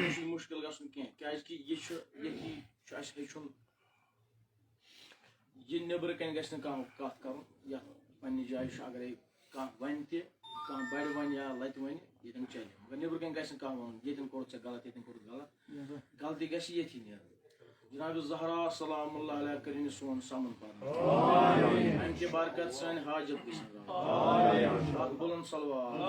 मुश्किल गसन कि ये हेचुन ये नबर कन गस कत कर पन्ने जाय अगर कह वन तह बड़ वन या लत वन ये चल मगर नबर कन गस वन ये कोर गलत ये कोर गलत गलती गि ये नीर जनाब ज़हरा सलामुल्लाह अलैहा करिन सोन समन पर अमि बरकत सन हाजत गसन बुलंद सलवात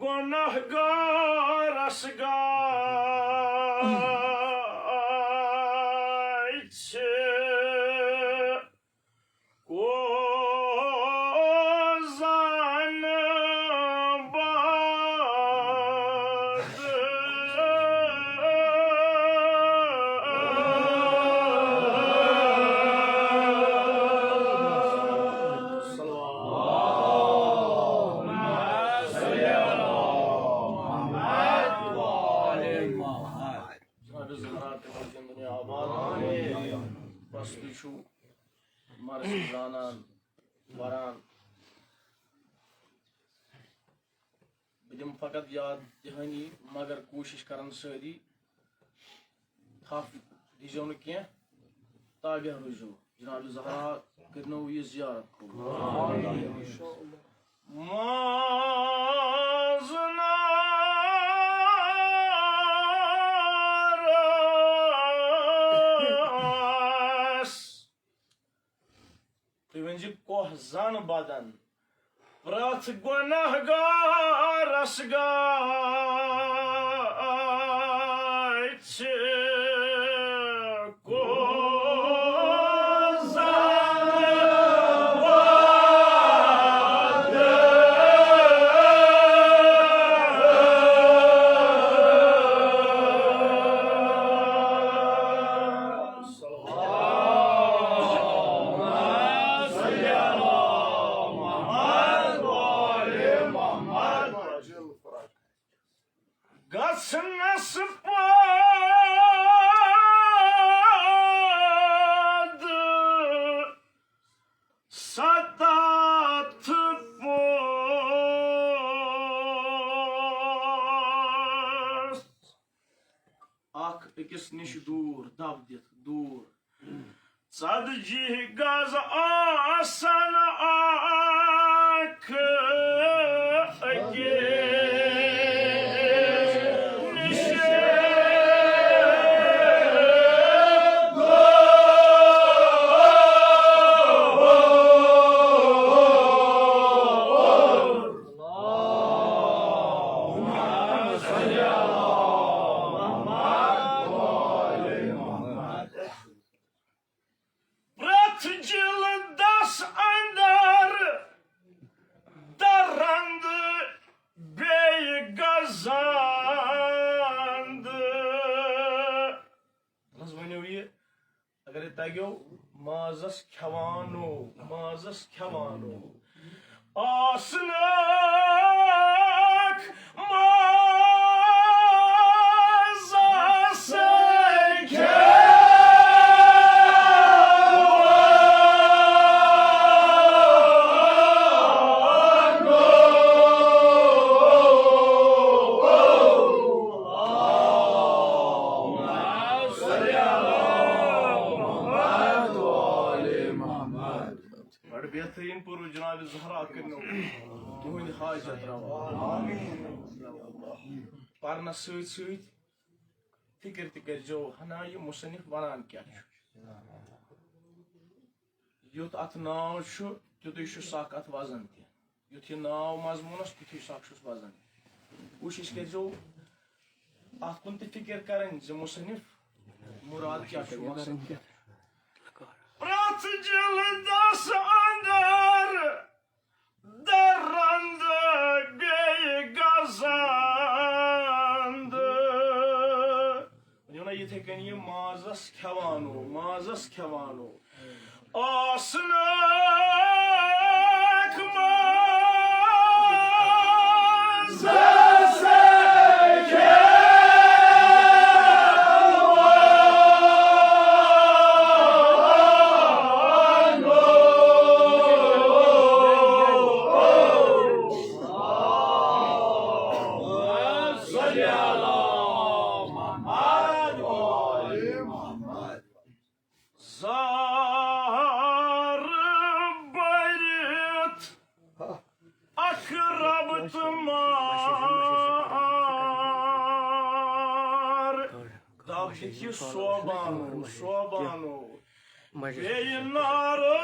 गुनहगारस को जान मर्स जानान वरान बदिम फकत याद दहानी मगर कोशिश करन सारी थफ दीजो न क्या ताबे रुजो जनाब ज़हरा करनो ये ज़ियारत कोह जन बदन प्रथ गुनहगारस को गसनस पाद सतात पोस्त आख अकिस निश दूर दब दित दूर सदजी गज आसन आख अके तगो माजस खवानो आसनाक माजस बेहतरीन पूर्व जनाब ज़हरा करनो तुहंद हाजत रवा पारना सत फिक्र तकरजो हना ये मुसन्निफ वनान क्या युत अत नाव तुत सख अत वजन तुत यह नाव मजमूनस तुत सख वजन कोशिश करजो अत कुन फिक्र करें मुसन्निफ मुराद क्या प्रथ जलदस अंदर दरंद مازس کھیوانو آسناک مازس صوبانو بينارو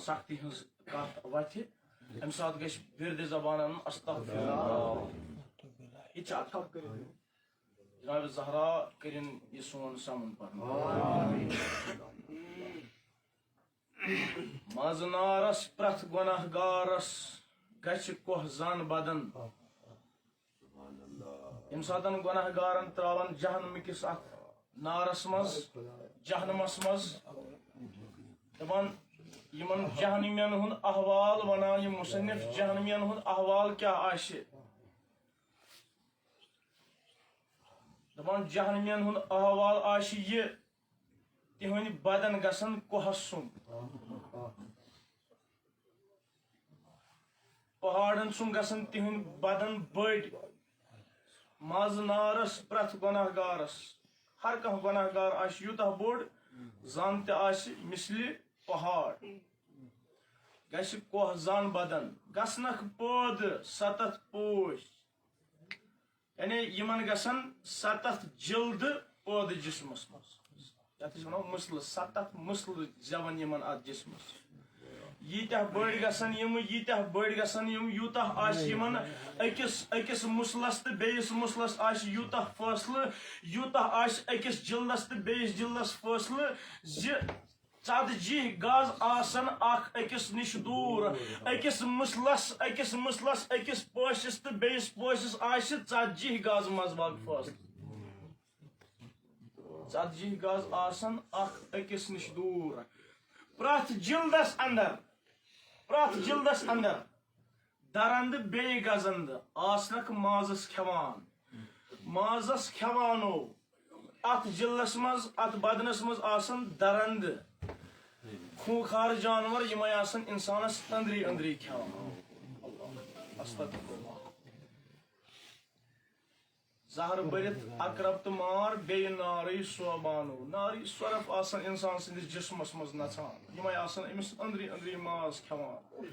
سختی ہز کت وتھِ امہِ ساتہٕ گژھِ بِرد زبان انُن استغفراللہ یہِ چھِ اکھ کٔرِتھ جناب زہرا کٔرِن یہِ سون سمن پرن منٛزٕ نارس پرٛٮ۪تھ گۄناہ گارس گژھِ کوہ زن بدن ییٚمہِ ساتہٕ گۄناہ گارن تراون جہنمٕکِس اتھ نارس منٛز جہنمس منٛز دپان یمن جہنمین ہُنٛد احوال ونان یہِ مصنف جہنمین ہُنٛد احوال کیٛاہ آسہِ دپان جہنمین ہُنٛد احوال آسہِ یہِ تِہنٛدۍ بدن گژھن کوہس سُنٛد پہاڑن سُنٛد گژھن تِہنٛدۍ بدن بٔڑۍ منٛزٕ نارس پرٛٮ۪تھ گۄناہ گارس ہر کانٛہہ گۄناہ گار آسہِ یوٗتاہ بوٚڑ زن تہِ آسہِ مثلہِ پہاڑ گژھِ کوہ زن بدن گژھنکھ پٲدٕ 7 پوش یعنی یمن گژھن 7 جلدٕ پٲدٕ جسمس منٛز یتھ أسۍ ونو مسلہٕ 7 مسلہٕ زیون یمن اتھ جسمس ییٖتیاہ بٔڑۍ گژھن یِم یوٗتاہ آسہِ یمن أکِس مسلس تہٕ بیٚیِس مسلس آسہِ یوٗتاہ فٲصلہٕ یوٗتاہ آسہِ أکِس جلدس تہٕ بیٚیِس جلدس فٲصلہٕ زِ ژتجی گز آسن اکھ أکِس نِش دوٗر أکِس مسلس أکِس پوشس تہٕ بیٚیِس پوشس آسہِ 40 گز منٛز باگ فٲصلہٕ 40 گز آسن اکھ أکِس نِش دوٗر پرٛٮ۪تھ جلدس اندر درندٕ بیٚیہِ گزندٕ آسنکھ مازس کھٮ۪وانو اتھ جلدس منٛز اتھ بدنس منٛز آسن درندٕ خوٗنخار جانور یِمے آسن انسانس أنٛدری کھٮ۪وان زہر بٔرِتھ اقرب تہٕ مار بیٚیہِ نارٕے صوبانو نارٕے سۄرف آسن انسان سٕنٛدِس جسمس منٛز نژان یِمے آسن أمِس أنٛدری ماز کھٮ۪وان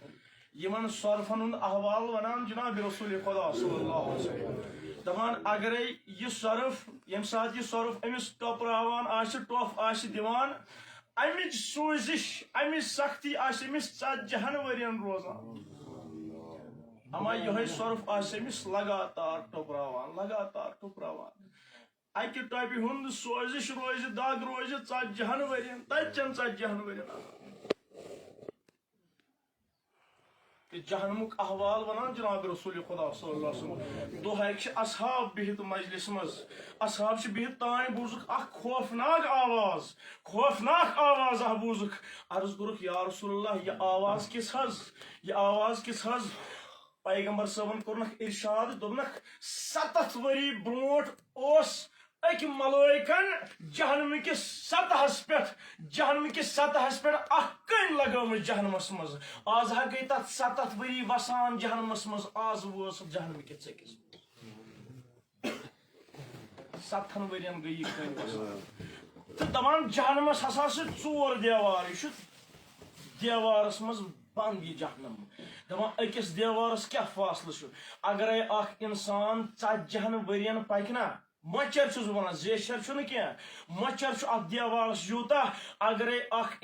یمن سۄرفن ہُنٛد احوال ونان جناب رسول خدا صلی اللہ علیہ وسلم دپان اگرے یہِ سۄرف ییٚمہِ ساتہٕ یہِ سۄرف أمِس ٹۄپراوان آسہِ ٹۄپھ آسہِ دِوان امِچ سوٗزش امِچ سختی آسہِ أمِس 40 ؤرین روزان اما یِہوے سۄرف آسہِ أمِس لگاتار ٹۄپراوان اکہِ ٹۄپہِ ہُنٛد سوزش روزِ دگ روزِ 40 ؤرین تتہِ چٮ۪ن 40 ؤرین جہنمُک احوال ونان جناب رسول خدا صلی اللہ علیہ وسلم دۄہے چھِ اصحاب بِہِتھ مجلس منٛز اصحاب چھِ بِہِتھ تانۍ بوٗزُکھ اکھ خوفناک آواز اکھ بوٗزُکھ عرض کوٚرُکھ یا رسول اللہ یہِ آواز کِژھ حظ पैगंबर सबन कोरनक इरशाद दोनक 7 वरी ब्रोट ओस अक मलाइकन जहन्नम किस सतहस पे कन लगम जहन्नमस मज आज हा गई तथ 7 वरी वसान जहन्नमस मज आज वो जहन्नम के चकिस 7 वरियन गई कन तो दवान जहन्नमस हसा 4 देवार देवारस मज बंद यह जहन्नम दपान अकिस देवारस क्या फासला अगर इंसान 40 वरियन पकना मच्छर वन जेशर कह मच्छर अत देवारस यूता अगर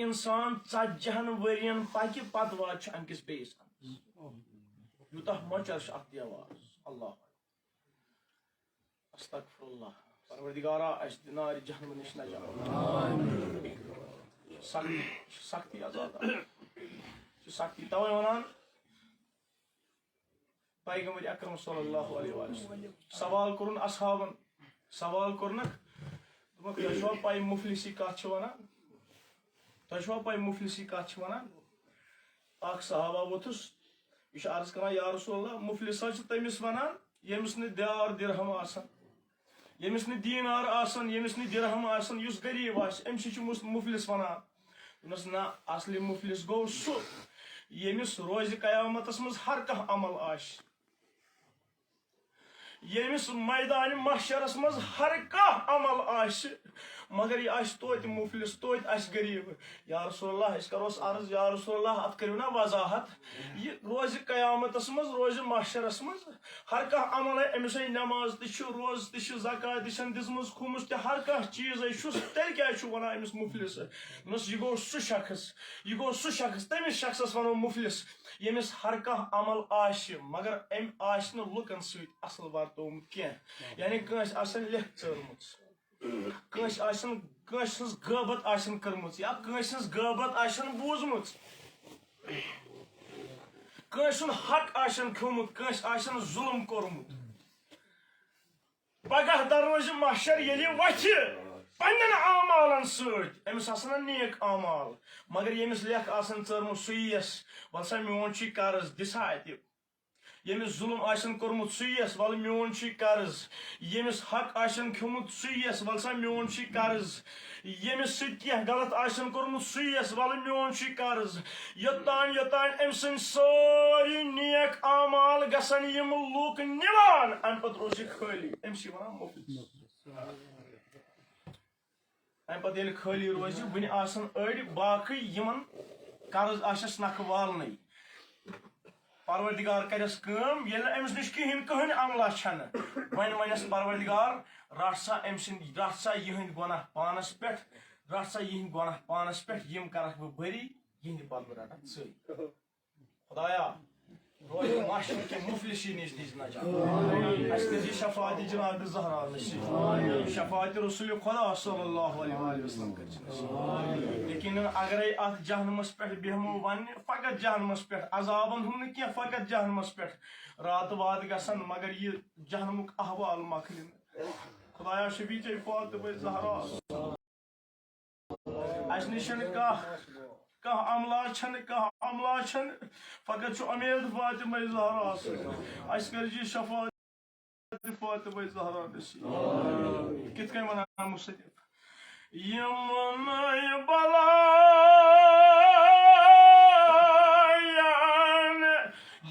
इंसान 40 वरियन पकि पत वात अमकिस बेस यूता मच्छर अत देवारस अल्लाह अस्तगफिरुल्लाह परवरदिगारा अस नार जहन्नम निश नजात सख्ती आजाद सख्ती तवे वन पैगंबर अकरम सल्लल्लाहु अलैहि वसल्लम सवाल कोरन असहाबन सवाल कोरनक तुम पाई मुफलिसी कत वनान तुम पाई मुफलिसी कत वनान सहाबा वोथुस यह अर्ज कर या रसूलल्लाह मुफलिस तमिस वनान यमिस न दियार दिरहम आसान यमिस न दीनार आसान यमिस न दिरहम आसान युस गरीब आमस मुफलिस वनान दोनस ना असली मुफलिस गो सु यमिस रोज कयामतस मज हर कह अमल आश यमिस मैदान महशरस मज हर कह अमल आश मगर यह आश तोत मुफलिस तोत आश गरीब या रसूलल्लाह इस करोस अर्ज या रसूलल्लाह अत करियो ना वजाहत यह रोज कयामतस मज रोज महशरस मज हर कह अमल अमिस नमाज तु रोज तु ज़कात दिसन दिसमस खुमुस ते हर कह चीज तेल क्या वना अमिस मुफलिस यह गो सु शख्स तमिस शख्सस वनो मुफलिस यमिस हर कह अमल आश मगर अम आश न लुकन सत असल वर्तोमुत कह यानी कंस आसन लेख चोरमुत कंस गबत आसन करमुत या कंस गबत आसन बूजमुत कंस हक आसन खोमुत कंस आसन जुल्म कोरमुत पगह दरोज महशर यदि वथ पन्न आमालन सत अमिस आसन नेक आमाल मगर यमिस लेख आसन चोरमुत सुयस वल सा मोन छी कर्ज दिसा अत यमिस जुल्म आसन कोरमुत सुयस वल मोन छी कर्ज यमिस हक आसन खोमुत सुयस वल सा मोन छी कर्ज यमिस सत कह गलत आसन कोरमुत सुयस वल मोन छी कर्ज योतान अम सन सारी नेक आमाल गसन यम लूक निवान अम पत रोज खाली अम वनान मुफलिस अम पत ये खाली रोज वन आसन अड़ बाकी यमन कर्ज आशस नख वालने परवरदिगार करस कम ये अमिस निश कहन अमला छन वन वनस परवरदिगार रट सा यहंद गुनाह पानस पे रट सा यहंद गुनाह पानस पे यम करक बह बरी यहंद बदल रटन सही खुदाया रोज माशर के मुफलिसी निश दिस नजात शफात जनाब ज़हरा नसीब शफात रसूल खुदा सल्लल्लाहु अलैहि वसल्लम कर लेकिन अगर अत जहन्नमस पे बेहमो वन फकत जहन्नमस पे अजाबन हम क्या फकत जहन्नमस पे रात वात गसन मगर ये जहन्नमुक अहवाल मखलिन खुदाया शफी चे फातिमा ज़हरा अस निशन कह अमला छन फकत उमेद फातिमा ज़हरा अस कर जी शफात फातिमा ज़हरा नसीब कित कन वनान मुसन्निफ यमन बलायन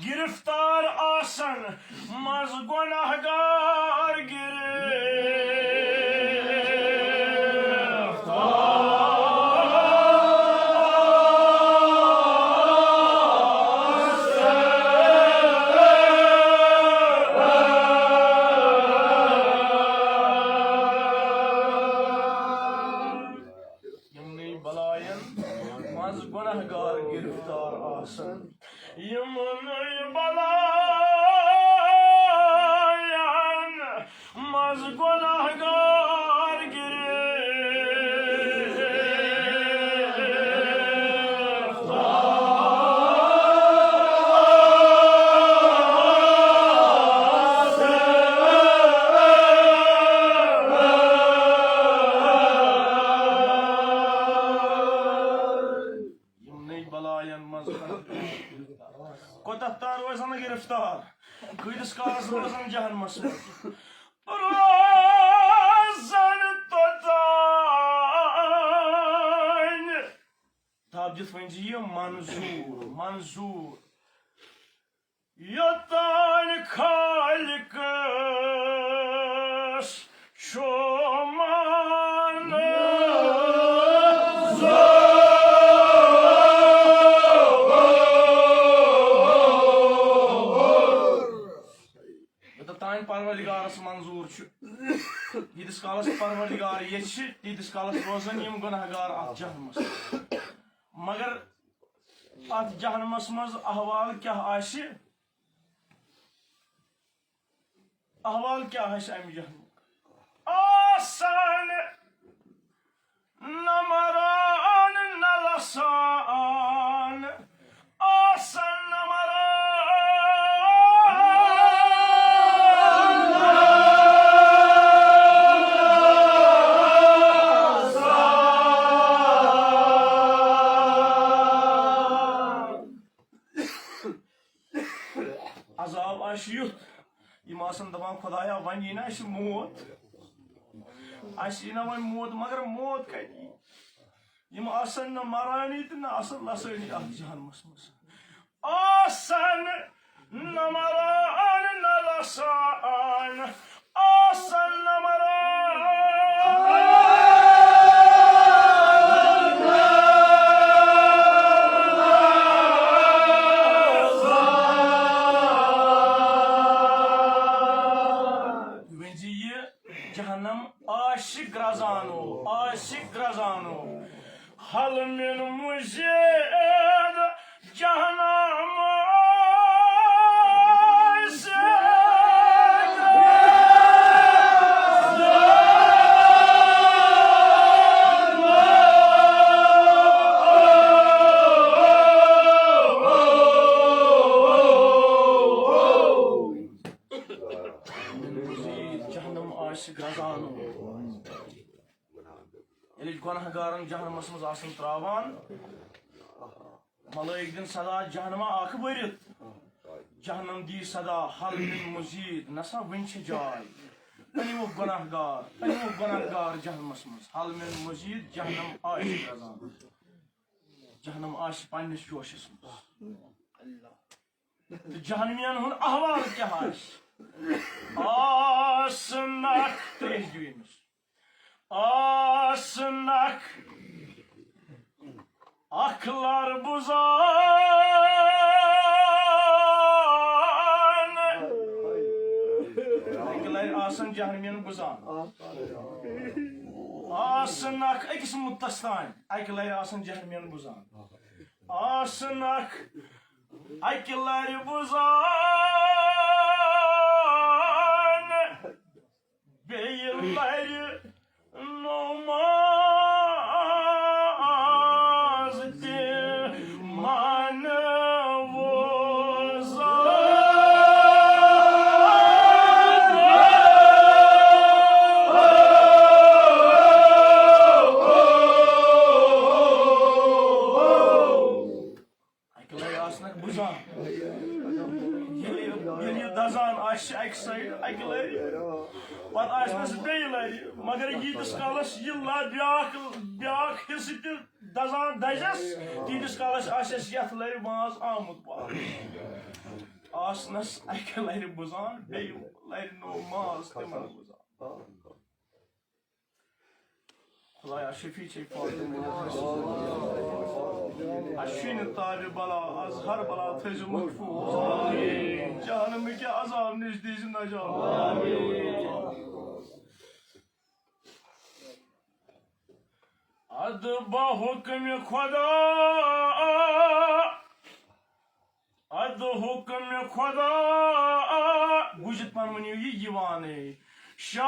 गिरफ्तार आसन मज गुनाहगार तत्तार रोजान गिरफ्तार कईदस कालस रोजान जहन्नमस रोजान तोतान ताब दित वन ये मंजूर मंजूर योतान खालिकस शोमान परवरदिगारस मंजूर यीतिस कालस परवरदिगार ये तीतिस कालस रोजन यम गुनहगार अत जहन्नमस मगर अत जहन्नमस मज अहवाल क्या आशि अहवाल क्या आशि अमि जहन्नम आसान नमरान नलसान आसान दपान खुदाया वन यी ना मौत ना वन मौत मगर मौत कति यम आसन न मरानी तो न आसन लसनी अत जहन्नमस मज आसन न मरान न लसान आसन न आशिक रजानो हल मिन मुजीद जहन्नम आशिक रजानो गुनहगारन जहन्नमस मज आसन त्रावान मलाइक दिन सदा जहन्नमा आख भरित जहन्नम दी सदा हल मिन मजीद नसा वन जाय अनिवो गुनहगार जहन्नमस मज हल मिन मजीद जहन्नम आशिक रजान जहन्नम आशिक पन्निस जोशस मज जहन्नमियन हुन अहवाल क्या आसनक त्रेहजूमिस आसनक अखलार बुजान अखलार आसन जहन्नमियन बुजान आसनक अकिस मुत्तस्तान अखलार आसन जहन्नमियन बुजान आसनक अखलार बुजान बेयलार नमाज ते मान मगर यीतिस कालस यह ब्याक हिस्से तह दजान दजस तीतिस कालस आसस यथ लर माज आमुत आसनस अक लर बुजान बे लर नो माज तिमन बुजान खुदाया शफी छे अश्विन ताब बला आज हर बला थज महफूज जहन्नम के अजाब निश दीज नजात अद बहुक्म खुदा अद हुक्म खुदा बुझत पान वनियो ये यवाने शापारस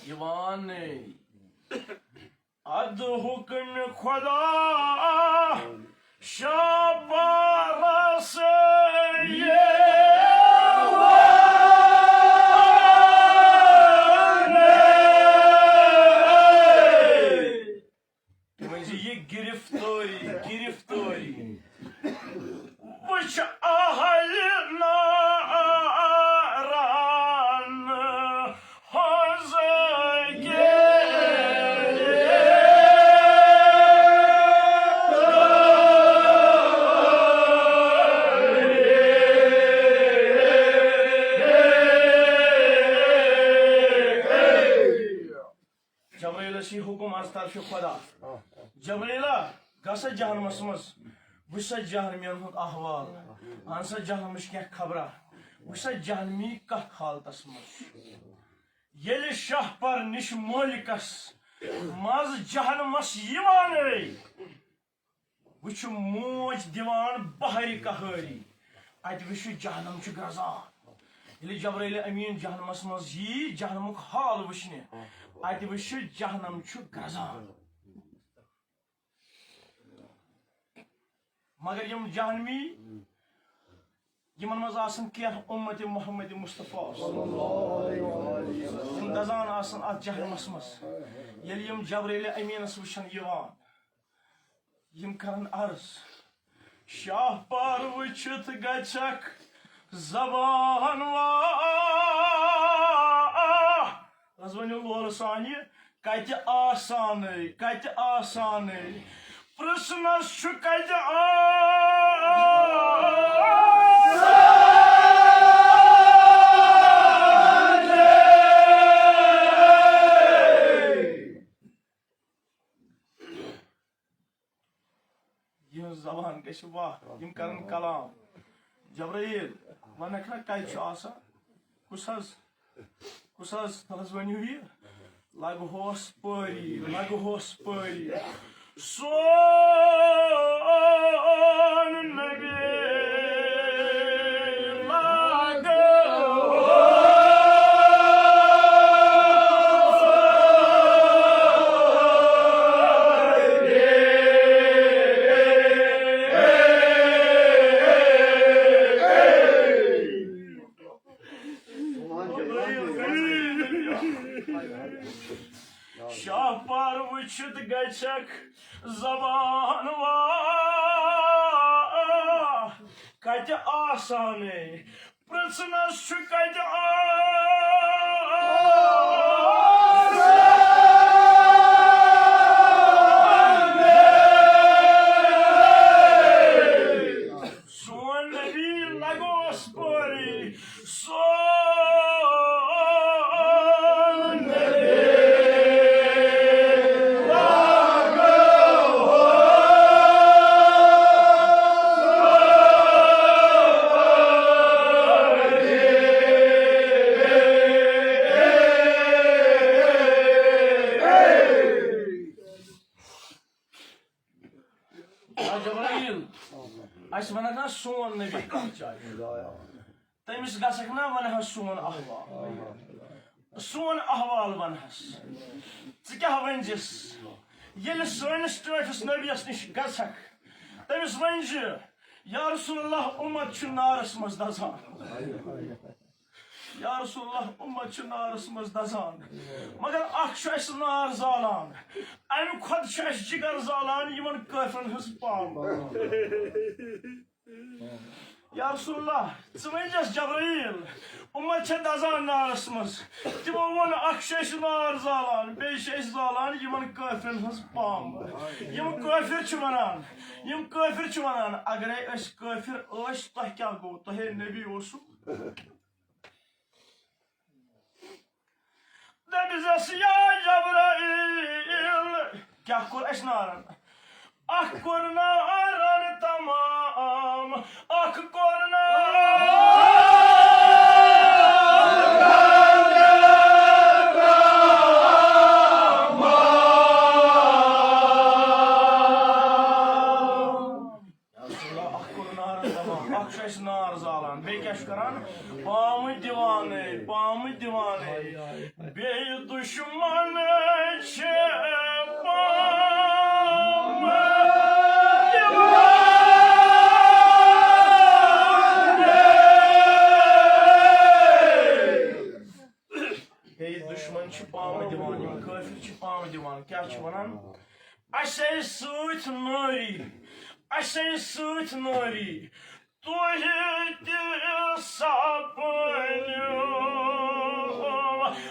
यवाने अद हुक्म खुदा शाबारस जबरीला गसा जहनमस मज वुसा जहनमियन हुंद अहवाल अनसा जहनमश क्या खबरा वुसा जहनमी कथ हालतस मज येले शाहपर निश मोलिकस मज जहनमस यिवाने वुछ मोज दिवान बहरी कहरी अत वुछु जहनम छु गरजान येले जबरील अमीन जहनमस मज यी जहनमुक हाल वुछने अत वुछु जहनम छु गरजान मगर यम जहनमी यमन मज आसन क्या उम्मत मोहम्मद मुस्तफा यम दजान आसन अत जहनमस मज येल यम जबरील अमीनस वुछन यवान यम करन अर्ज शाह पार वुछित गछक जबान वनो लोल सानि कत आसान प्रश्नस छु कत यह जबान गश वाह यम करन कलाम जबरील वनक ना कत कुस वनु यह लगहोस परी सोन नबी शाह पार वुछित गछक जबान कत आसान प्रश्नस छु कत सोन नबी लगोस परी सोन नबी तमिस गसक ना वन सोन अहवाल वनहस क्या वनजिस ये सैनिस टस नबियस नश गसक तमिस वन या रसूलल्लाह उम्मत नारस मज दजान या रसूलल्लाह उम्मत नारस मज दजान मगर अस नार जालान अम खुद जिगर जालान यमन काफिरन हज पाम या रसूलल्लाह वन जबरील उम्मत दजान नारस मज तमो वो नार जालान बे जालान यमन काफिरन हज पाम यम काफिर वनान अगर काफिर तह क्या गो तह नबी ओसु दबिजस या जबरील क्या कोर अस नारन अख कोर नारन तमाम अख कोर नार जालान बे क्या करान पाम दिवाने बे दुश्मन palm kafir pam divan kya çvanan asay suit nori asay suit nori tuhiti sapnyo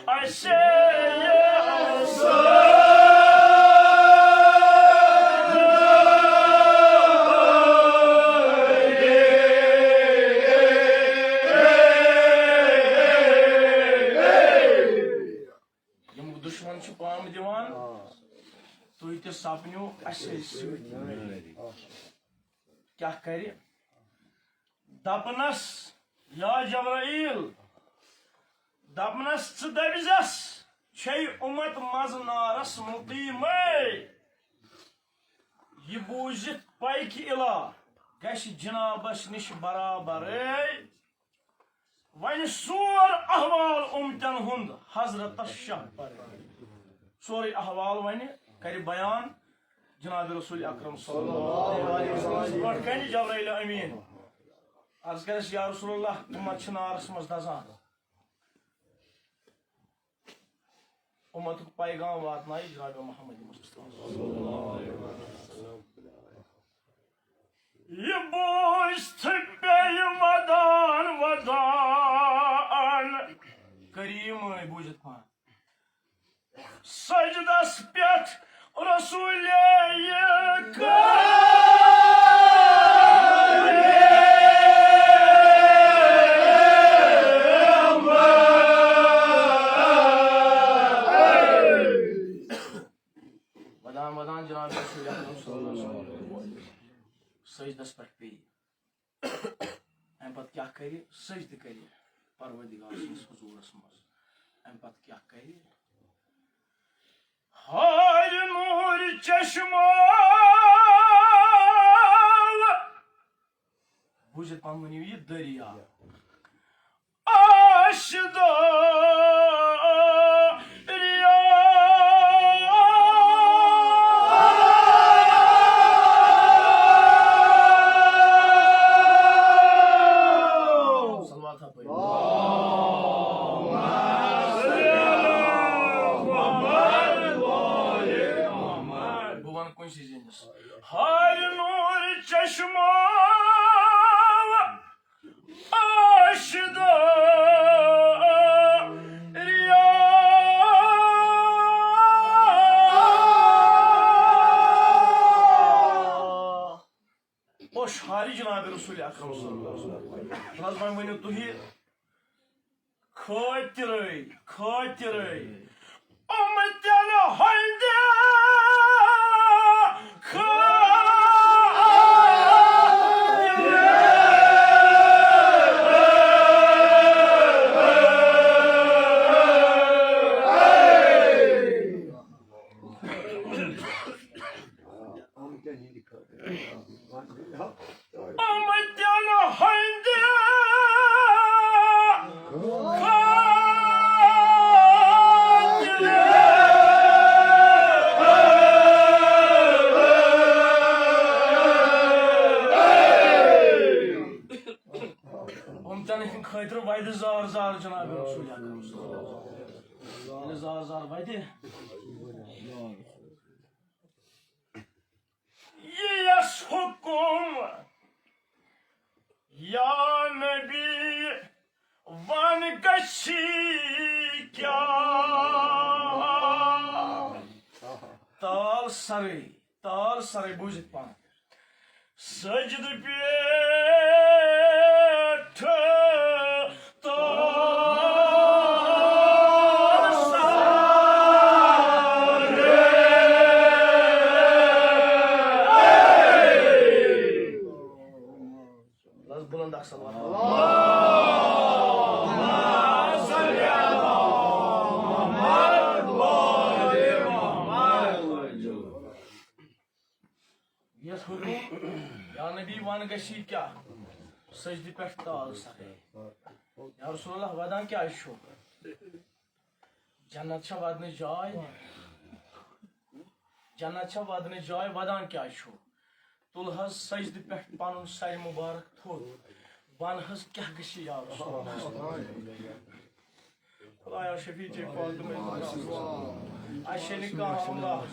asay sapnyo asay suit kya kare dapnas ya Cebrail dapnas tıdavizas şey ummet maznaras muqimay yibuzit payki ila gashi cenabas niş barabar vani sur ahval umtan hund Hazrat Şah sori ahval vani kari bayan Cenab-ı Resul-i Ekrem sallallahu aleyhi ve sellem kendi Cebrail Amin arz kardeş ya Resulullah ummet çınarısımız dazan ummetuk paygam vatnayı Cenab-ı Muhammed Mustafa sallallahu aleyhi ve sellem Yeboş tıbbeyim vadan Karim bujit pan Sajda spet Resul'e Vadan Cenab-ı Resulü sallallahu aleyhi ve sellem Sajdas पर पे अम क्या करे सजद करे परवरदिगार सस हुजूरस मज अम क्या करे हाय नूर चश्मा बुझत पानी ये दरिया आशिदा Hay nur çeşme aşıda riya Hoş hali Cenab-ı Resul-i Ekrem sallallahu aleyhi ve sellem Nazman beni tuhi Katirey Ummetyana halde Vaydı zar Cenab-ı Resul-i Ekrem sallallahu aleyhi ve sellem zar vaydı Yes hukum Ya Nebi Van gashi kya Tal sarı bujit pan Sajid pe Ya Nebi van gashi kya Sajdi pe tal sare Ya Resulullah vadan kya şu Cennetçe vadne jay Cennetçe vadne jay vadan kya şu Tulhaz sajdi pe panun say mübarek thod Vanhaz kya gashi ya Resulullah Khudaya Şefi-i Fatıma Aşeni kahamla.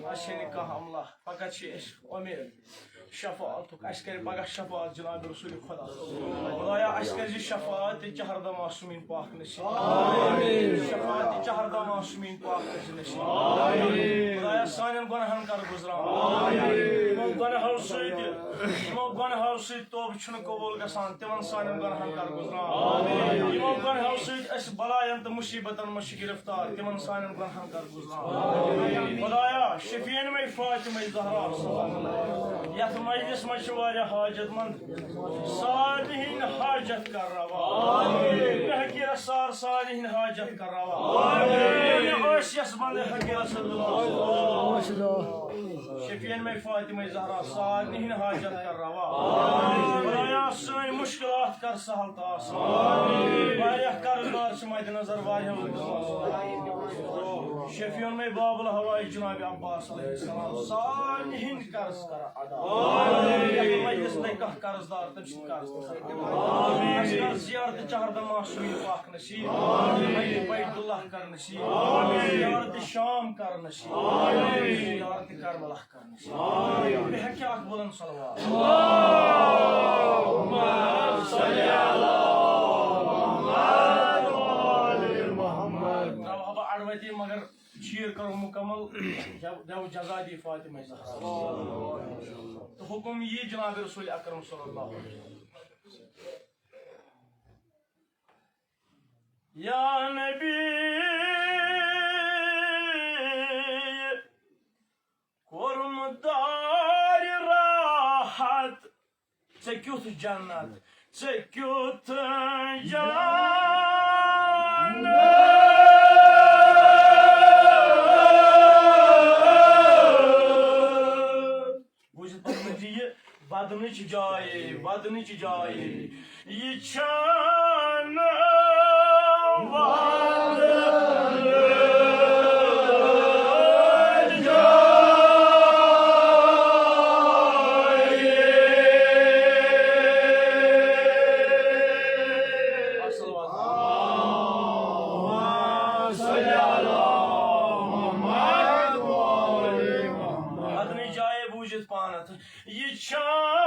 Aşeni kahamla. Fakat Ömer. Şefaat, askeri bagaj şefaat Cenab-ı Resulü Khuda. Khudaya askeri şefaat çaharda masumin pak nasip. Amin. Şefaat çaharda masumin pak nasip. Amin. Khudaya sanen gunahan kar guzran. Amin. İmam gunahan suydu. İmam gunahan suydu tob çunu kabul gasan timan sanen gunahan kar guzran. Amin. İmam gunahan suydu es balayan da musibatan maşı giriftar timan sanen gunahan kar guzran. Amin. Khudaya şefiyen me Fatıma Zahra sallallahu aleyhi meclis maçıvarya hacetmand salihin hacet karrava amin hakira sar salihin hacet karrava amin oş yasmandı hakira sallallahu şefiyen me Fatıma Zahra salihin hacet karrava amin buraya sınay müşkilat kar sahal tas amin varya karızlar şmaydı nazar varya şefiyen me babul havai Cenab-ı Abbas aleyhisselam salihin karız kara ada Amin. Meclisinde kah karızlar, temsil karızlar. Amin. Aşkar ziyareti çaharda masumin pak nasip. Amin. Haydi Beytullah kar nasip. Amin. Ziyareti Şam kar nasip. Amin. Ziyareti Karbalah kar nasip. Amin. Behaki akbulan salavat. Allahümme salli ala Muhammed ve ali Muhammed. Hava arvati magar चीर करो मुकम्मल जब जजा दी फातिमा ज़हरा तो हुक्म ये जनाब रसूल अकरम सल्लल्लाहु अलैहि वसल्लम या नबी kurmdar rahat çekut cennet çekut cennet Vadını çicayi, içanı vadını çicayi. Asıl Allahümme salli ala Muhammed ve ali Muhammed. Vadını çicayi bu cid panat, içanı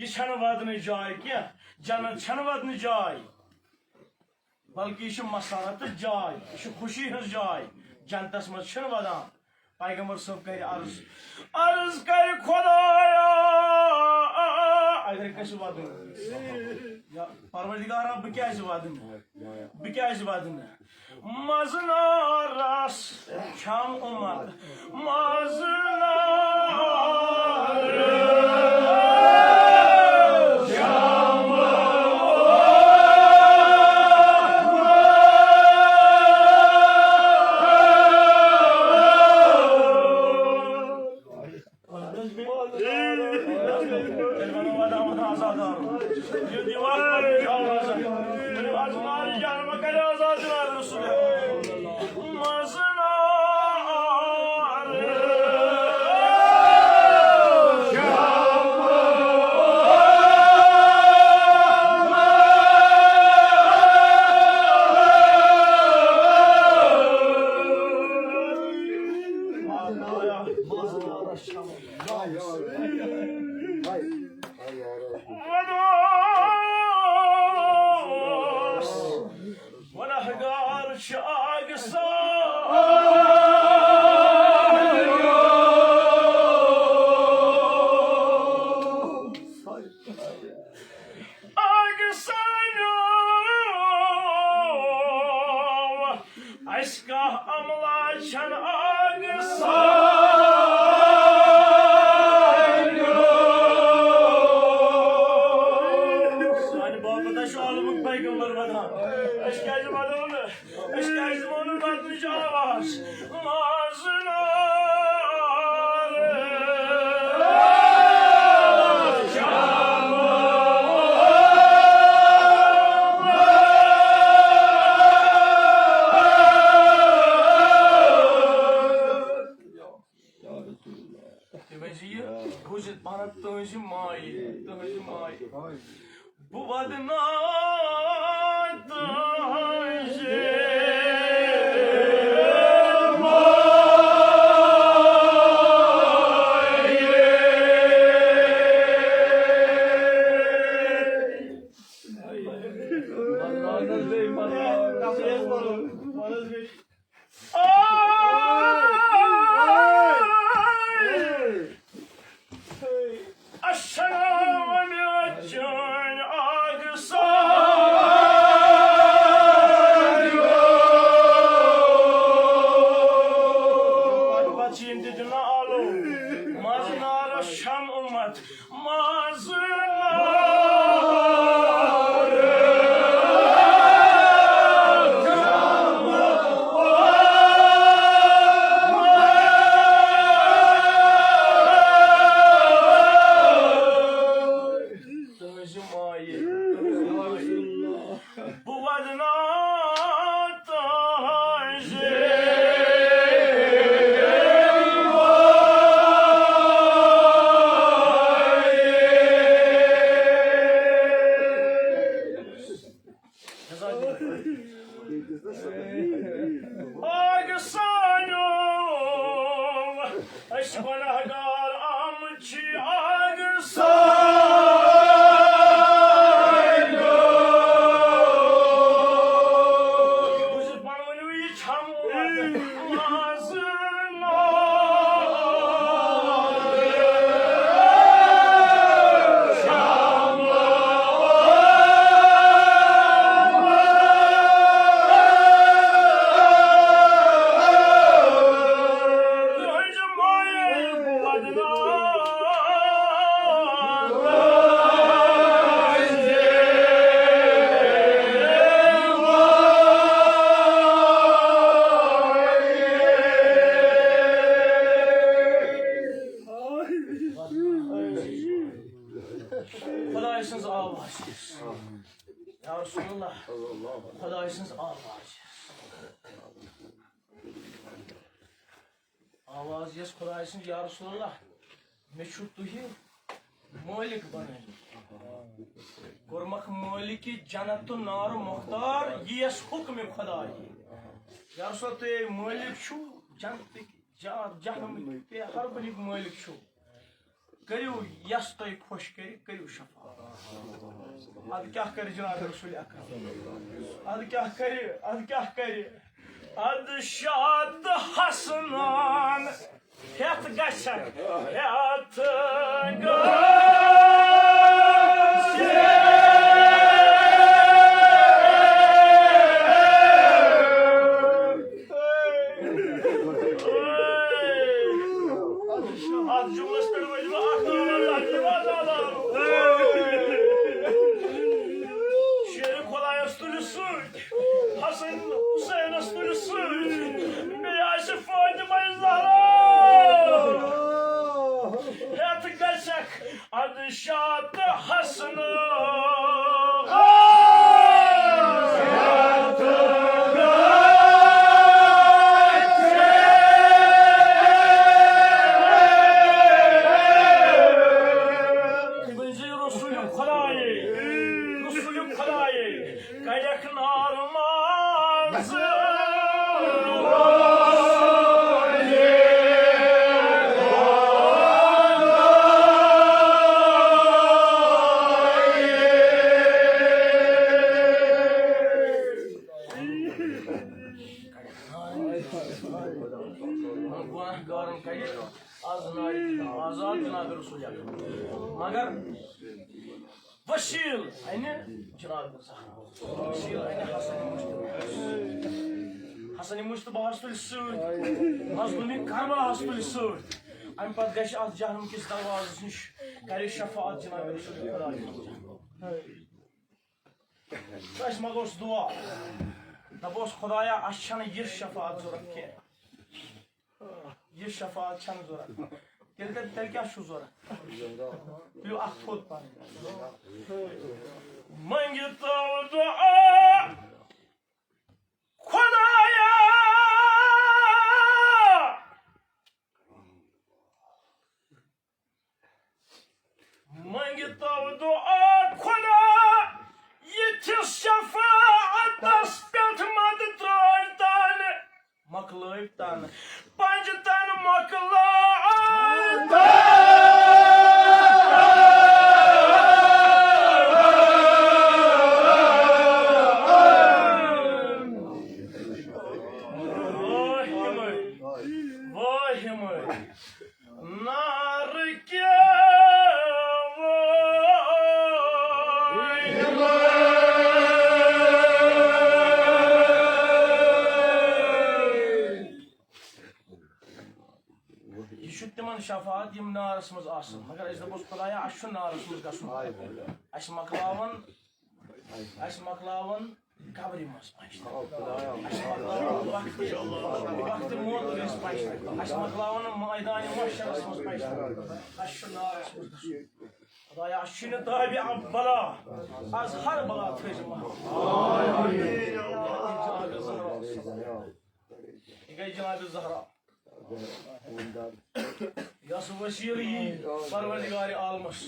ये छन वादन जाय क्या जन्नत छन वादन जाय बल्कि ये मसरत जाय ये खुशी हज जाय जन्नतस मज छन वादान पैगंबर सब कर अर्ज कर खुदाया अगर कैसे वादन या परवरदिगार अब क्या वादन मजना रस छम Umar मजना Eşkıya Buzit bana tınjı mai. Bu vadına tınjı. आवाज यस खुदाय सं या रसूलुल्लाह मे छु तुहि मालिक बनानी गुरमख मालिक जन्नत नार मुख्तार यस हुक्म खुदाय या रसूल ते मालिक छु जन्नत जहन्नम पे हर बलिक मालिक छु करियो यस तय खुश करियो शफा अब क्या कर जनाब रसूल अकरम अब क्या करे Ad şad hasnan het gaşak het Az cümles pervacı Şeri kolay astülüsün Hasan Hüseyin astülüsün Beyaşı Fatıma Zahra Het gerçek adı şadı Hasan'ı मगर वशील जनाब वशील हसन मुश्तबा तुल मजलूमी करबला तुल अम पे गश जहनम किस दरवाज नश कर शफात जनाब खुदा मगोस दुआ दपोस खुदाया अन यह शफात जरूरत कह यह शफात जरूरत तेल क्या जरूरत तुलो अख थोद पान मंगितो दुआ खुदाया تو دعا خدا يتس شفاعت اسبت مد تروي تان مقلوب تان پنج تان مقلوب شفاعت یم نارس مز آسن مگر اس دپوس خدایا اس نارس مز گژھُن اس مکلاون قبرِ مز پنج وقت موت گژھِ پنج اس مکلاون میدان محشرس مز پنج اس نارس مز گژھُن خدایا اس چھُنہٕ تابع بلا از ہر بلا تھٲیزِ یہ گٔے جناب زہرا یس وسیل پروردگار عالمس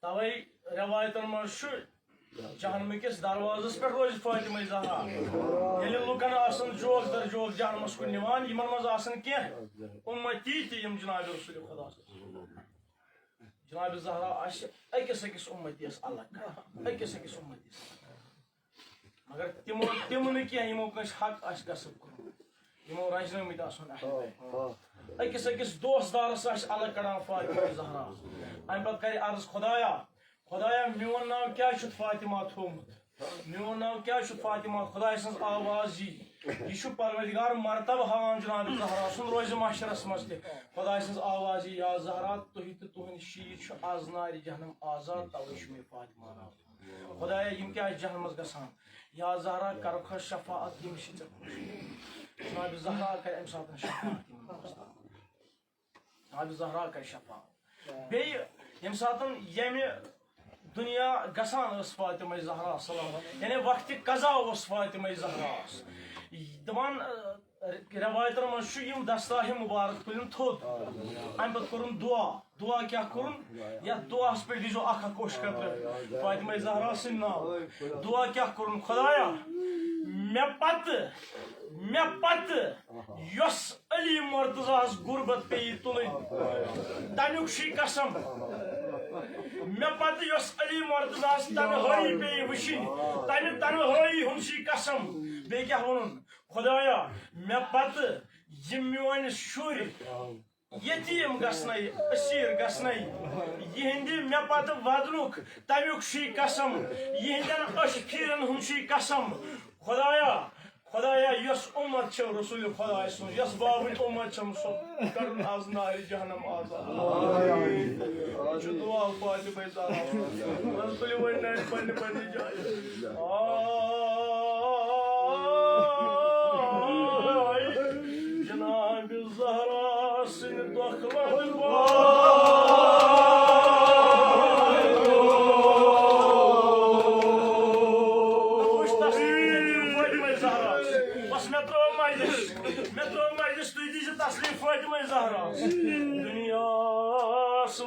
توے روایتن مز جہنم کس دروازس پہ روز فاطمہ زہرا ییٚلہِ لُکن آسن جوک در جوک جہنمس کُن نِوان یمن مز آسن کینٛہہ اُمتی تہِ یِم جناب رسول خدا جناب زہرا آسہِ أکِس أکِس اُمتیس الگ أکِس أکِس اُمتیس مگر تِم نہٕ کینٛہہ یِمو کٲنٛسہِ حق آسہِ غصب کوٚرمُت یمو رچنٲمٕتۍ آسن أکِس أکِس دوستدارس آسہِ الگ کڑان فاطمہ زہرا امہِ پتہٕ کرِ عرض خدایا میون ناو کیٛاہ چھُتھ فاطمہ تھوٚومُت میون ناو کیٛاہ چھُتھ فاطمہ خۄداے سٕنٛز آواز یہِ چھُ پروردگار مرتبہٕ ہاوان جناب زہرا سُنٛد روزِ محشرس منٛز تہِ خۄداے سٕنٛز آواز یا زہرا تُہۍ تہٕ تُہٕنٛدۍ شیٖر چھُ آز نارِ جہنم آزاد توے چھُ مےٚ فاطمہ ناو خۄدایا یِم کیٛازِ جہنمس گژھان یا زہرا کرکھا شفاعت یِم چھِ ژےٚ خۄش جناب زہرا کر امہِ ساتہٕ شفاعت جناب زہرا کر شفاعت بیٚیہِ ییٚمہِ ساتہٕ ییٚمہِ دُنیا گژھان ٲس فاطمہ زہرا سلام یعنی وقتِ قضا اوس فاطمہ زہراس دپان روایتن منٛز چھُ یِم دستاہہِ مُبارک تُلِن تھوٚد امہِ پتہٕ کوٚرُن دعا کیٛاہ کوٚرُن یتھ دعاہس پٮ۪ٹھ دیٖزیو اکھ اوٚش قطرٕ فاطمہ زہرا سٕنٛدۍ ناو دعا کیٛاہ کوٚرُن خۄدایا مےٚ پتہٕ یۄس علی مرتضیٰ ہس غُربت پیٚیہِ تُلٕنۍ تمیُک چھُے قسم مےٚ پتہٕ یۄس علی مرتضیٰ ہس تنہٲیی پیٚیہِ وٕچھِنۍ تمہِ تنہٲیی ہُنٛد چھُے قسم بیٚیہِ کیٛاہ ووٚنُن خۄدایا مےٚ پتہٕ یِم میٲنۍ شُرۍ یتیٖم گژھنَے أسیٖر گژھنَے یِہنٛدِ مےٚ پتہٕ ودنُک تمیُک چھُے قسم یِہنٛدٮ۪ن أچھ پھیٖرن ہُنٛد چھُے قسم خۄدایا یۄس اُمت چھِ رسول خۄداے سُنٛد یۄس بابٕنۍ اُمت چھم سۄ کرُن آز نارِ جہنم آزاد یہِ چھُ دُعا فاطمہ زہرا تُلِو وۄنۍ نرِ پننہِ پننہِ جایہِ جناب زہرا سٕنٛدِ دۄکھلن تسلیٖم فاطمہ زہرا دُنیاس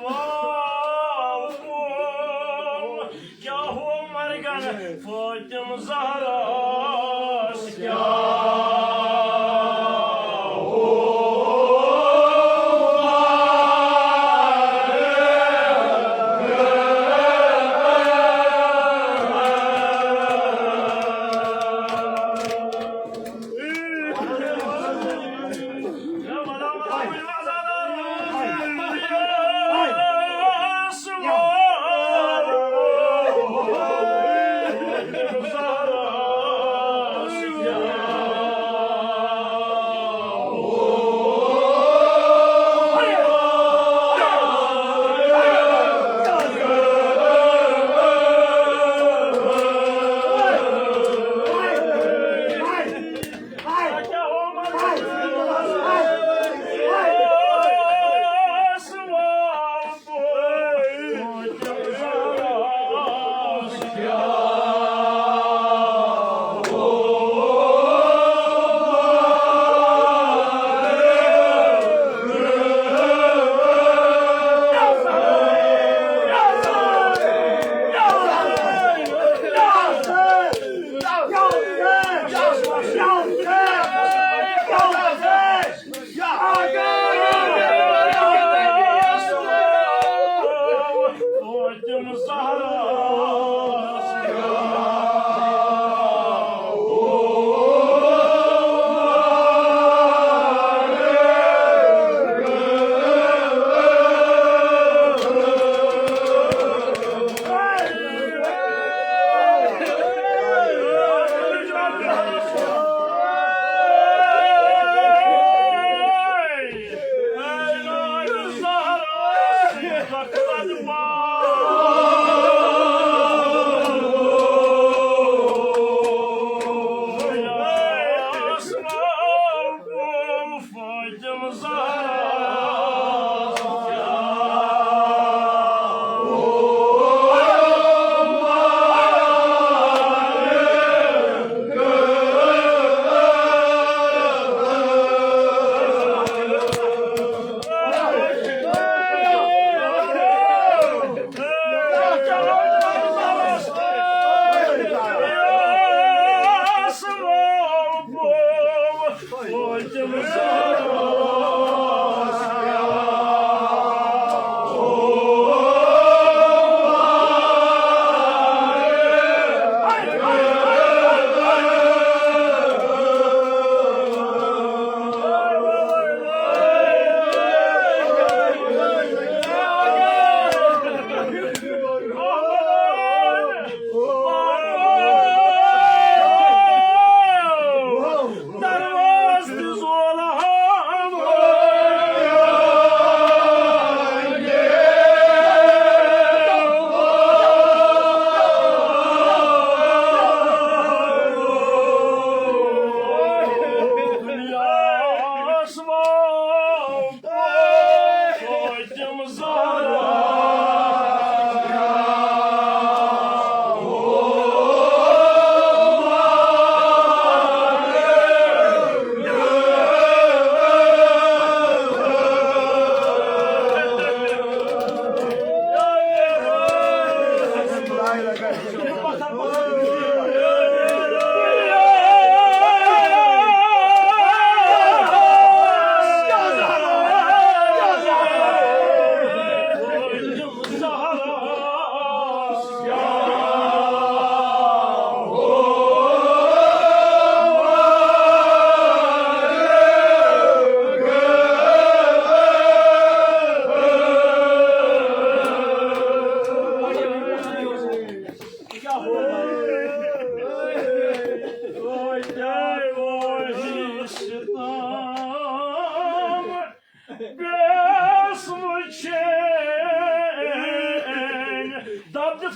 کیٛاہ ہو مرگن فاطمہ زہراس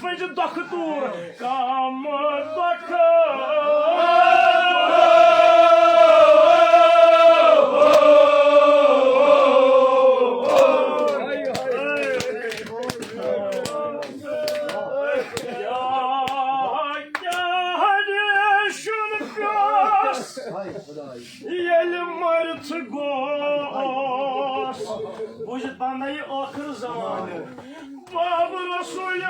मंज दुख दूर काम दुख बुझत बंदा ये आखिर जमान बाब रसूल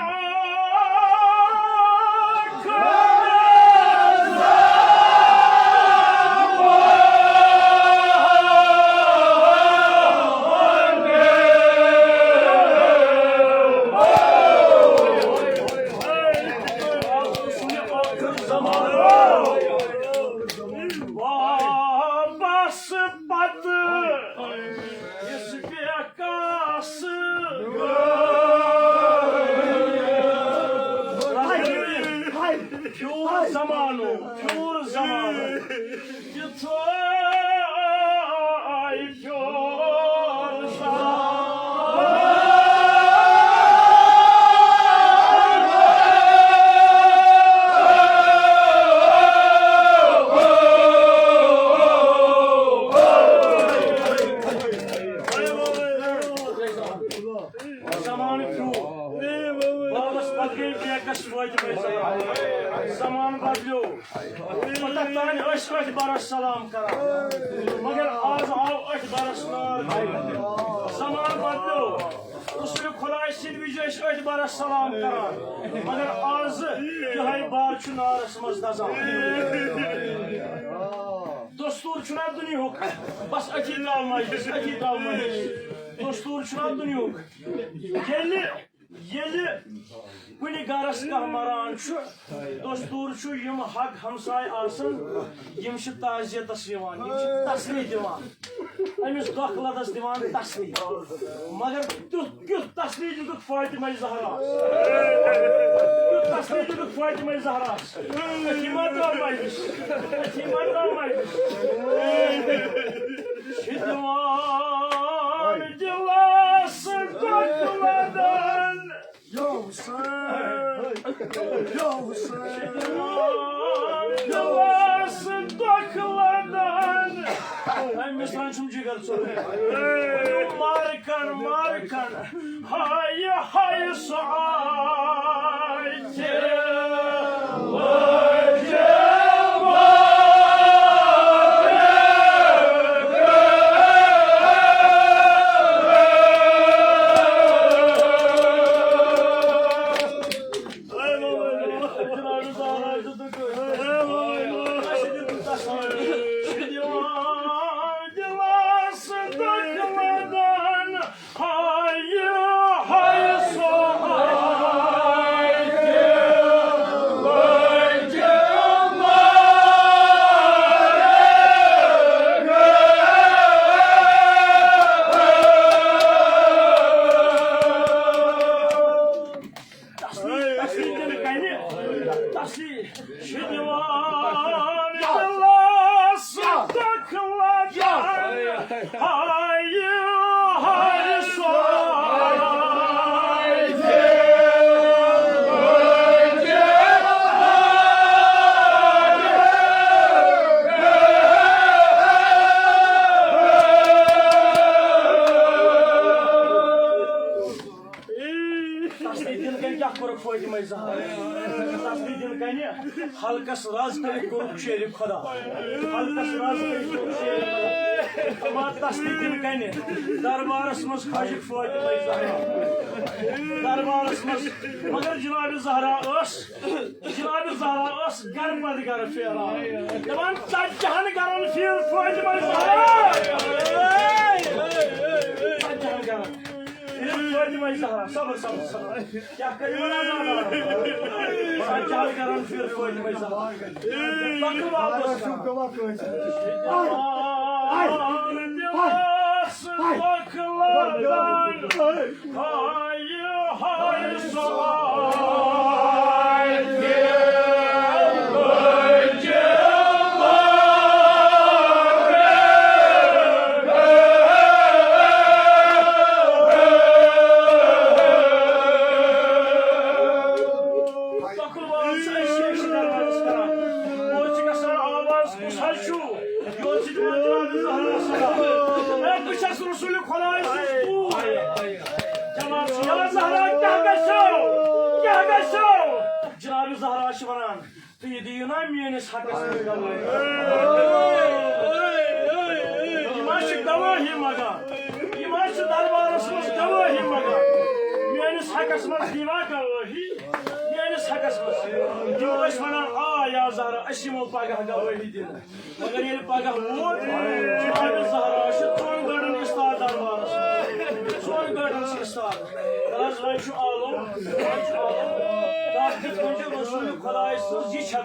सलाम करा मगर आज आओ अठ बरस समान बदलो उसने खुदा अठ बरस सलाम करा मगर आज यह बार नारस मज दजान दस्तूर छुना दुनिया बस अथी द्राव मजलिस दस्तूर छुना दुनिया कुनि गरस कह मरान दस्तूर यम हक हमसाय आसन यम ताजियतस तसली दिवान अमिस दुख लदस दिवान तसली मगर क्युत तसली दितुक फातिमा ज़हरा तसली दितुक फातिमा ज़हरा अथी द्राव मजलिस दिवान दिलास दुख लदन Yo Hussein, yavaşsın dokuladan. Ben mislancım cigar soruyor. Markan, hay saati. हल्कस राज कर शेर खुदा हल्कस राज कर तस्ली दिन कन दरबारस मज खाज फातिमा ज़हरा दरबारस मज मगर जनाब ज़हरा गर पद गर फेरान दपान चन गरन फिर फातिमा ज़हरा फातिमा ज़हरा सबर क्या कर करन फिर फातिमा ज़हरा दियो ना मेनिस हकस गवाही मगा दरबारस मज गवाही मगा मेनिस हकस मज दिवा गवाही मेनिस हकस मज तम वन आ या जहरा अमो पगह गवाही दिन मगर ये पगह वोत जहरा त्रोन गड़न इस्ताद दरबारस त्रोन गड़न इस्ताद वन आलो रसूल खुदाय सज यह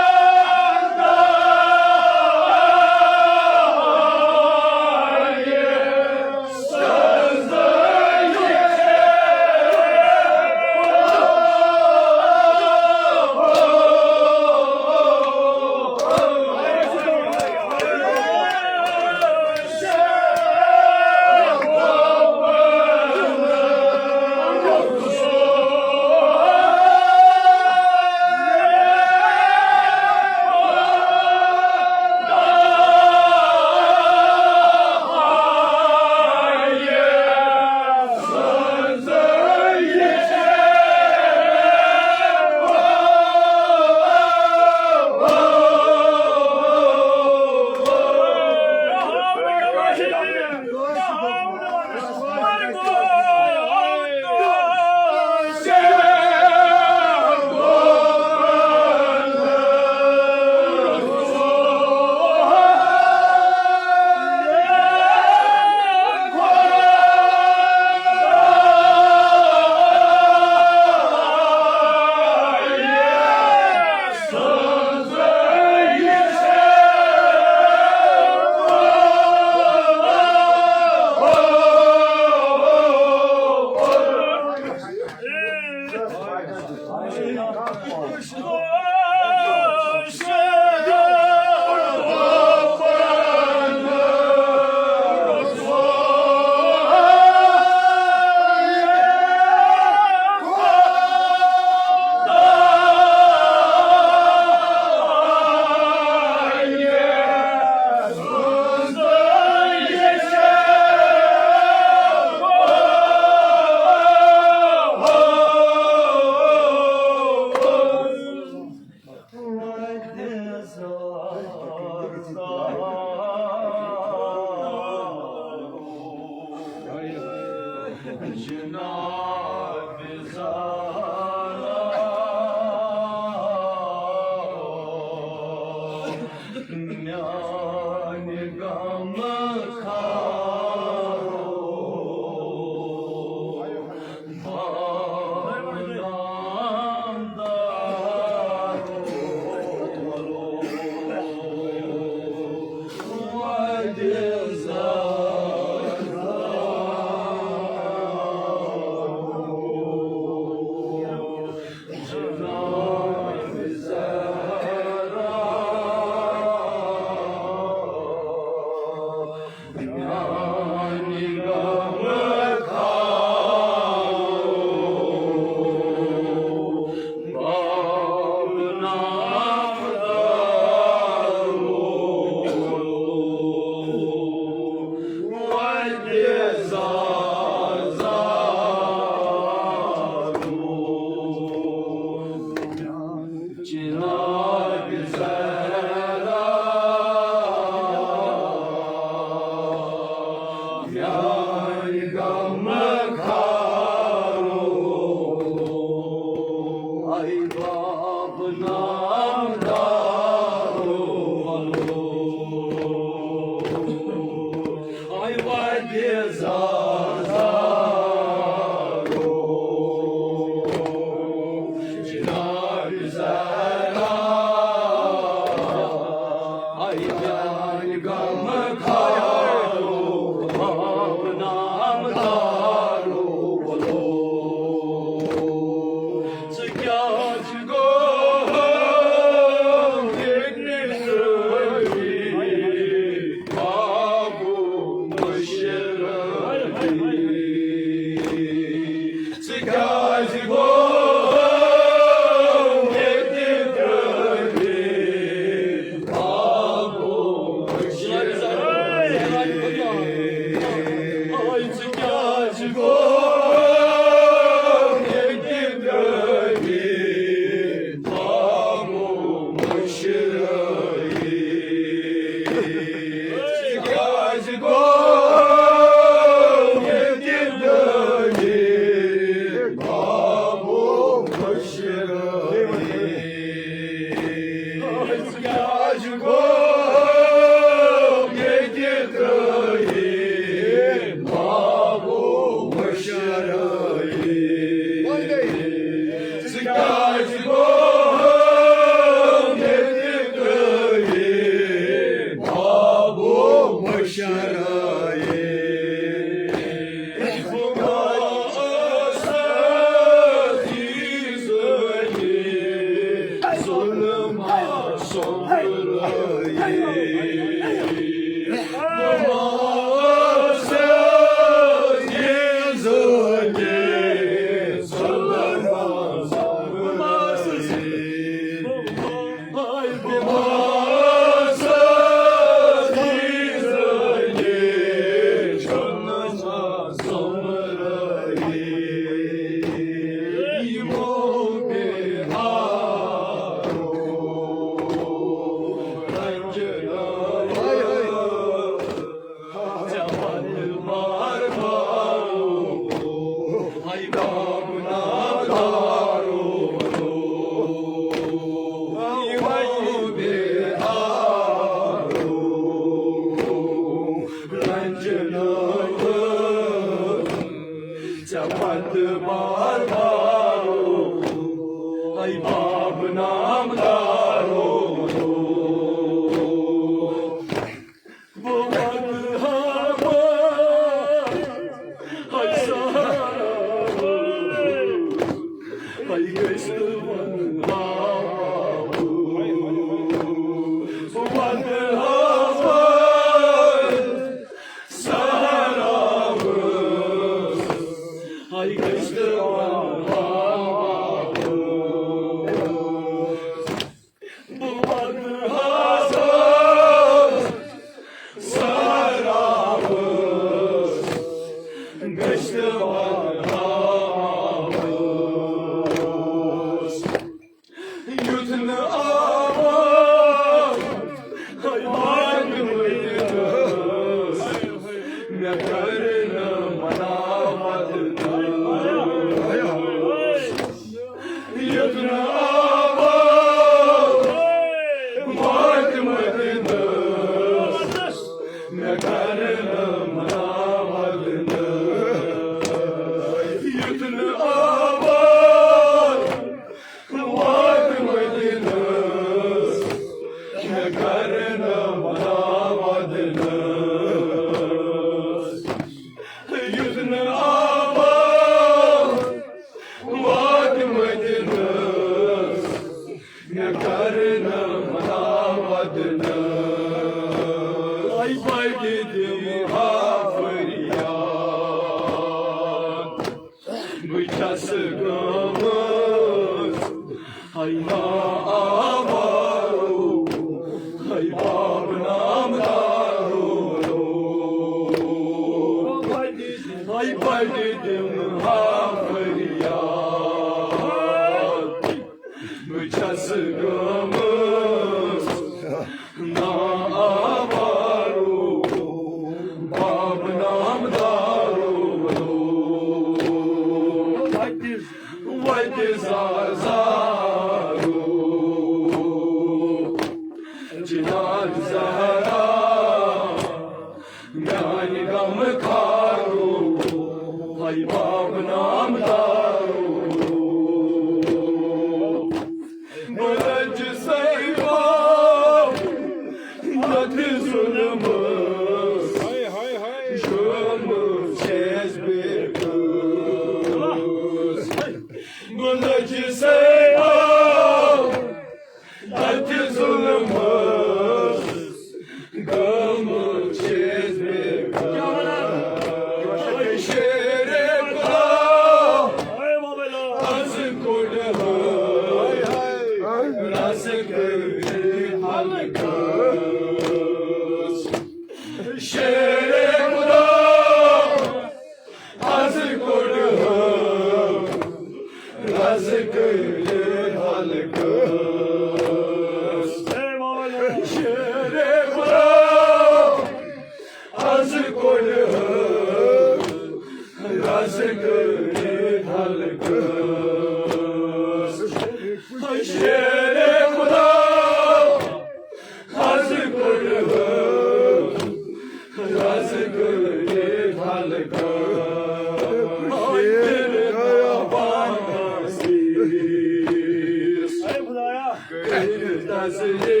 नजरे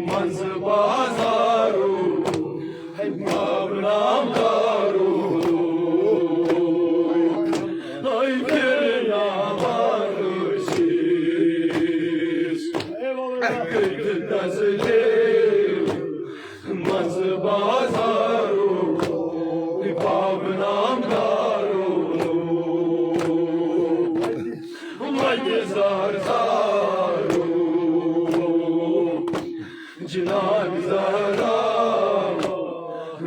मंज बाजारो बाब नामदारो फिरना बानुशीस नजरे मंज बाजारो बाब नामदारो जिनान ज़हरा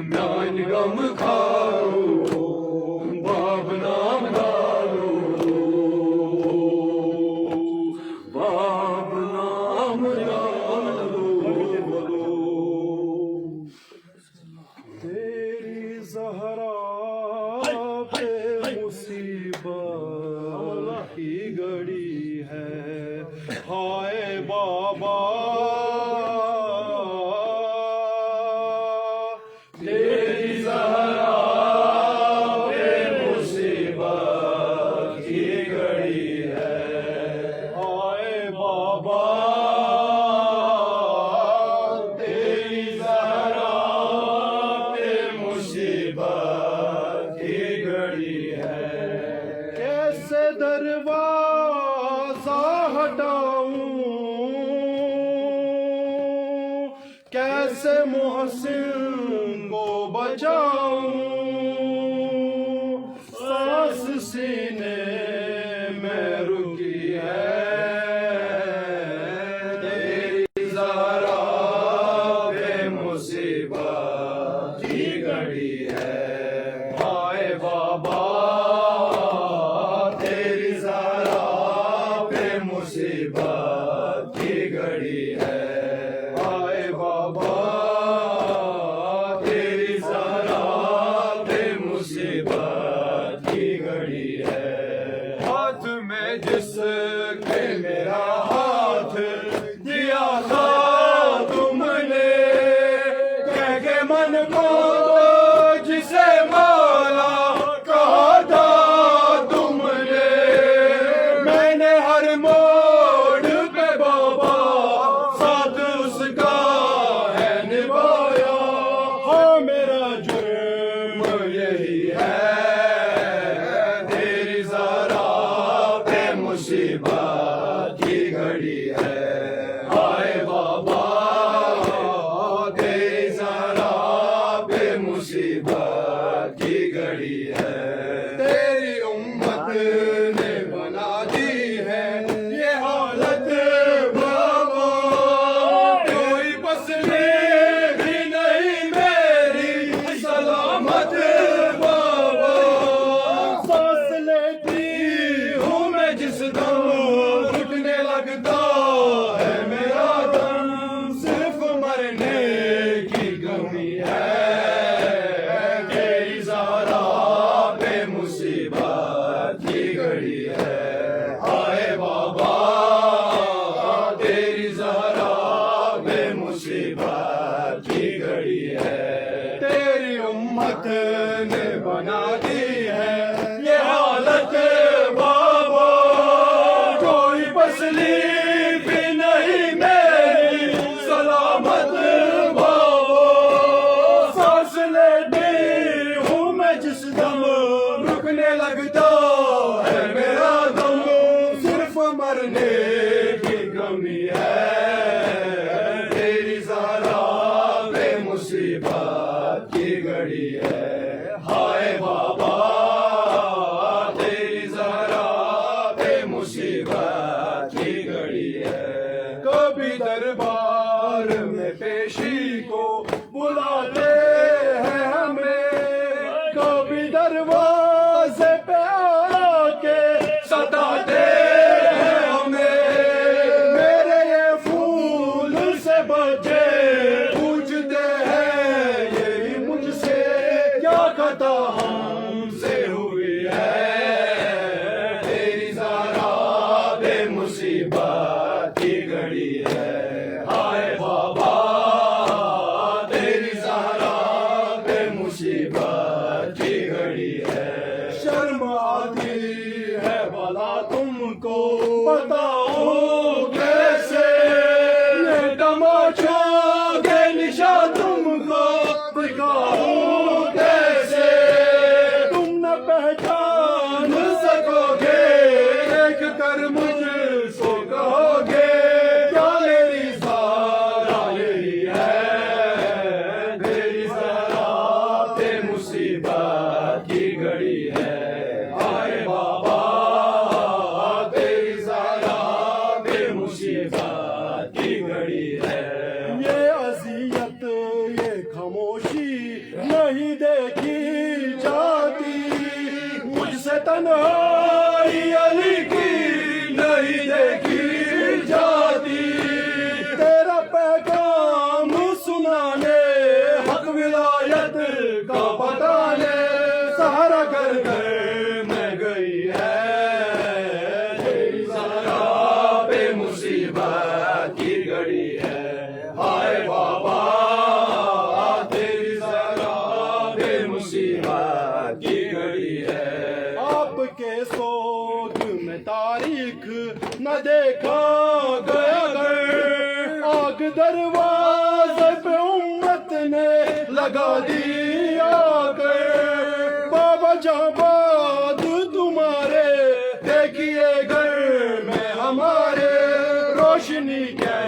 म्यान गम खाओ बाब नामदारो बाब नामदारो तेरी ज़हरा पे मुसीबत की घड़ी है हाय बाबा तेरी ज़हरा पे मुसीबत की घड़ी है हाय बाबा तेरी ज़हरा पे मुसीबत की घड़ी है कैसे दरवाज़ा हटाऊं कैसे मोहसिन को बचाऊं सांस सीने में रुकी है तेरी ज़हरा पे मुसीबत की घड़ी है हाय बाबा तेरी ज़हरा पे मुसीबत की घड़ी है हाय बाबा तेरी ज़हरा पे मुसीबत की घड़ी है हाथ में जिसके मेरा हाथ दिया था तुमने कह के मन को जिसे माला कहा था तुमने मैंने हर मोड़ पे बाबा साथ उसका है निभाया हाँ मेरा जुर्म यही है तेरी ज़हरा पे मुसीबत की घड़ी है हाय बाबा तेरी ज़हरा पे मुसीबत की घड़ी है तेरी उम्मत ने बना दी है ये हालत बाबा कोई बसने भी नहीं मेरी सलामत बाबा सांस लेती हूँ मैं जिस दम घुटने लगता है मेरा दम सिर्फ मरने की गमी है तेरी ज़हरा पे मुसीबत की घड़ी है हाय बाबा तेरी ज़हरा पे मुसीबत की घड़ी है तेरी उम्मत ने बना दी है ये हालत बाबा कोई बसली भी नहीं मेरी सलामत बाबा सांस लेती हूँ मैं जिस दम रुकने लगता है मेरा दम सिर्फ मरने की गमी है तेरी ज़हरा पे मुसीबत की घड़ी है हाय बाबा तेरी ज़हरा पे मुसीबत की घड़ी है कभी दरबार में पेशी को बुलाते हैं हमें कभी दरवाजे पे आके सताते हैं हमें मेरे ये फूल से बचे पूछते हैं यही मुझसे क्या खता हमसे हुई है तेरी ज़हरा पे मुसीबत की घड़ी है हाय बाबा तेरी ज़हरा पे मुसीबत की घड़ी है शर्म आती है भला तुमको बताओ कैसे मुझको कहोगे क्या मेरी सारा यही है, तेरी जरा पे मुसीबत की घड़ी है, आए बाबा तेरी जरा पे मुसीबत की घड़ी है। ये अजियत ये खामोशी नहीं देखी जाती, मुझसे तन्हाई अली की नहीं देखी जाती, तेरा पैगाम सुनाने हक विलायत का बताने सारा घर घर में गई है, तेरी जरा पे मुसीबत की घड़ी है, हाय बाबा तेरी जरा पे मुसीबत की घड़ी है। आपके सोग में तारीख न देखा गया घर, आग दरवाजे पे उम्मत ने लगा दिया कर, बाबा जाबाद तुम्हारे देखिए घर में हमारे रोशनी क्या